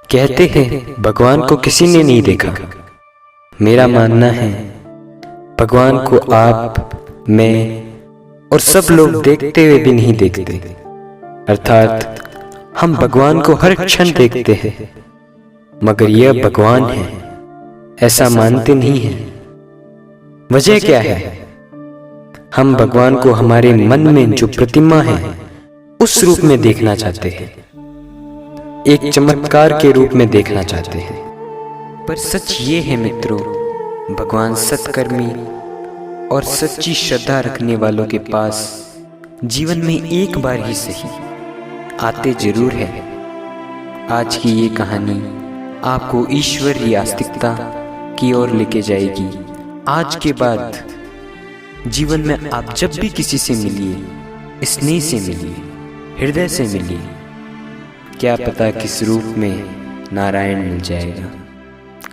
कहते हैं भगवान को किसी ने नहीं देखा। मेरा मानना है भगवान को आप, मैं और सब लोग देखते हुए भी नहीं देखते। अर्थात हम भगवान को हर क्षण देखते हैं, मगर यह भगवान है ऐसा मानते नहीं हैं। वजह क्या है? हम भगवान को हमारे मन में जो प्रतिमा है उस रूप में देखना चाहते हैं, एक चमत्कार के रूप में देखना चाहते हैं। पर सच ये है मित्रों, भगवान सत्कर्मी और सच्ची श्रद्धा रखने वालों के पास जीवन में एक बार ही सही आते जरूर है। आज की ये कहानी आपको ईश्वरीय आस्तिकता की ओर लेके जाएगी। आज के बाद जीवन में आप जब भी किसी से मिलिए, स्नेह से मिलिए, हृदय से मिलिए, क्या पता किस रूप में नारायण मिल जाएगा।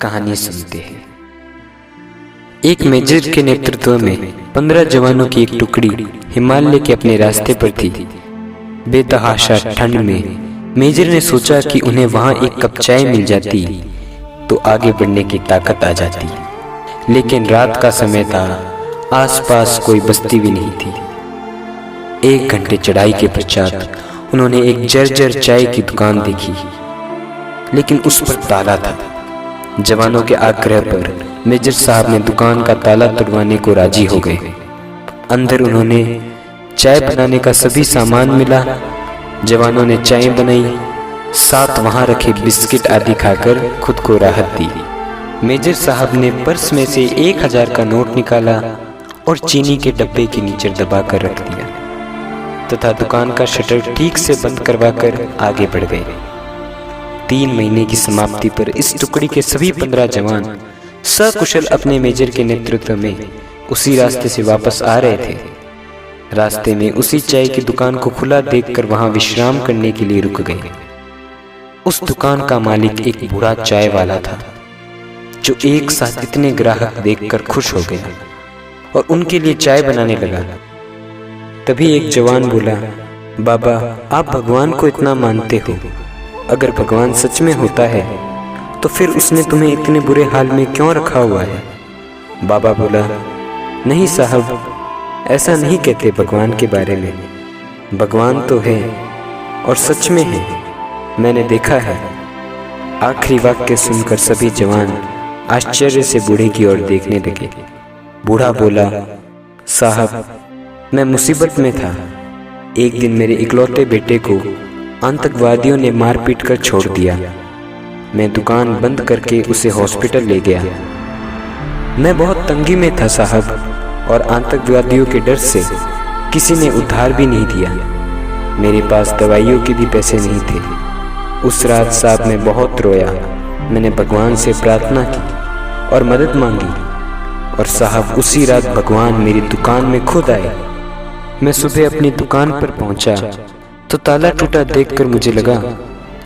कहानी सुनते हैं। एक मेजर के नेतृत्व में 15 जवानों की एक टुकड़ी हिमालय के अपने रास्ते पर थी। बेतहाशा ठंड में मेजर ने सोचा कि उन्हें वहां एक कप चाय मिल जाती तो आगे बढ़ने की ताकत आ जाती। लेकिन रात का समय था, आसपास कोई बस्ती भी नहीं थी। 1 घंटे चढ़ाई के पश्चात उन्होंने एक जर्जर चाय की दुकान देखी, लेकिन उस पर ताला था। जवानों के आग्रह पर मेजर साहब ने दुकान का ताला तुड़वाने को राजी हो गए। अंदर उन्होंने चाय बनाने का सभी सामान मिला। जवानों ने चाय बनाई, साथ वहां रखे बिस्किट आदि खाकर खुद को राहत दी। मेजर साहब ने पर्स में से 1000 का नोट निकाला और चीनी के डब्बे के नीचे दबाकर रख दिया तथा दुकान का शटर ठीक से बंद करवाकर आगे बढ़ गए। 3 महीने की समाप्ति पर इस टुकड़ी के सभी 15 जवान सकुशल अपने मेजर के नेतृत्व में उसी रास्ते से वापस आ रहे थे। रास्ते में उसी चाय की दुकान को खुला देखकर वहां विश्राम करने के लिए रुक गए। उस दुकान का मालिक एक बूढ़ा चाय वाला था, जो एक साथ इतने ग्राहक देखकर खुश हो गया और उनके लिए चाय बनाने लगा। तभी एक जवान बोला, बाबा आप भगवान को इतना मानते हो, अगर भगवान सच में होता है तो फिर उसने तुम्हें इतने बुरे हाल में क्यों रखा हुआ है? बाबा बोला, नहीं साहब, ऐसा नहीं कहते भगवान के बारे में। भगवान तो है और सच में है, मैंने देखा है। आखिरी वाक्य सुनकर सभी जवान आश्चर्य से बूढ़े की ओर देखने लगे। बूढ़ा बोला, साहब मैं मुसीबत में था। एक दिन मेरे इकलौते बेटे को आतंकवादियों ने मार पीट कर छोड़ दिया। मैं दुकान बंद करके उसे हॉस्पिटल ले गया। मैं बहुत तंगी में था साहब, और आतंकवादियों के डर से किसी ने उधार भी नहीं दिया। मेरे पास दवाइयों के भी पैसे नहीं थे। उस रात साहब मैं बहुत रोया। मैंने भगवान से प्रार्थना की और मदद मांगी, और साहब उसी रात भगवान मेरी दुकान में खुद आए। मैं सुबह अपनी दुकान पर पहुंचा तो ताला टूटा देखकर मुझे लगा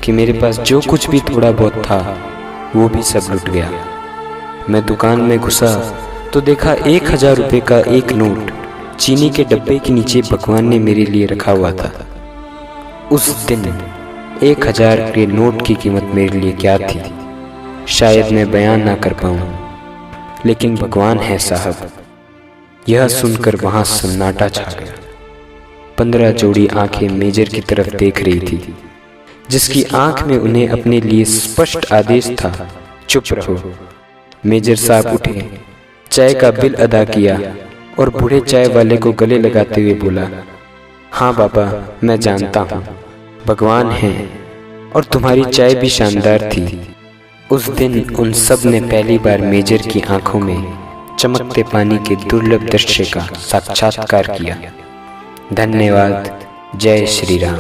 कि मेरे पास जो कुछ भी थोड़ा बहुत था वो भी सब लुट गया। मैं दुकान में घुसा तो देखा 1000 रुपये का एक नोट चीनी के डब्बे के नीचे भगवान ने मेरे लिए रखा हुआ था। उस दिन 1000 के नोट की कीमत मेरे लिए क्या थी शायद मैं बयान ना कर पाऊं, लेकिन भगवान है साहब। यह सुनकर वहां सन्नाटा छा गया। 15 जोड़ी आंखें मेजर की तरफ देख रही थी, जिसकी आंख में उन्हें अपने लिए स्पष्ट आदेश था, चुप रहो। मेजर साहब उठे, चाय का बिल अदा किया और बूढ़े चाय वाले को गले लगाते हुए बोला, हाँ बाबा मैं जानता हूँ भगवान है और तुम्हारी चाय भी शानदार थी। उस दिन उन सब ने पहली बार मेजर की आंखों में चमकते पानी के दुर्लभ दृश्य का साक्षात्कार किया। धन्यवाद। जय श्री राम।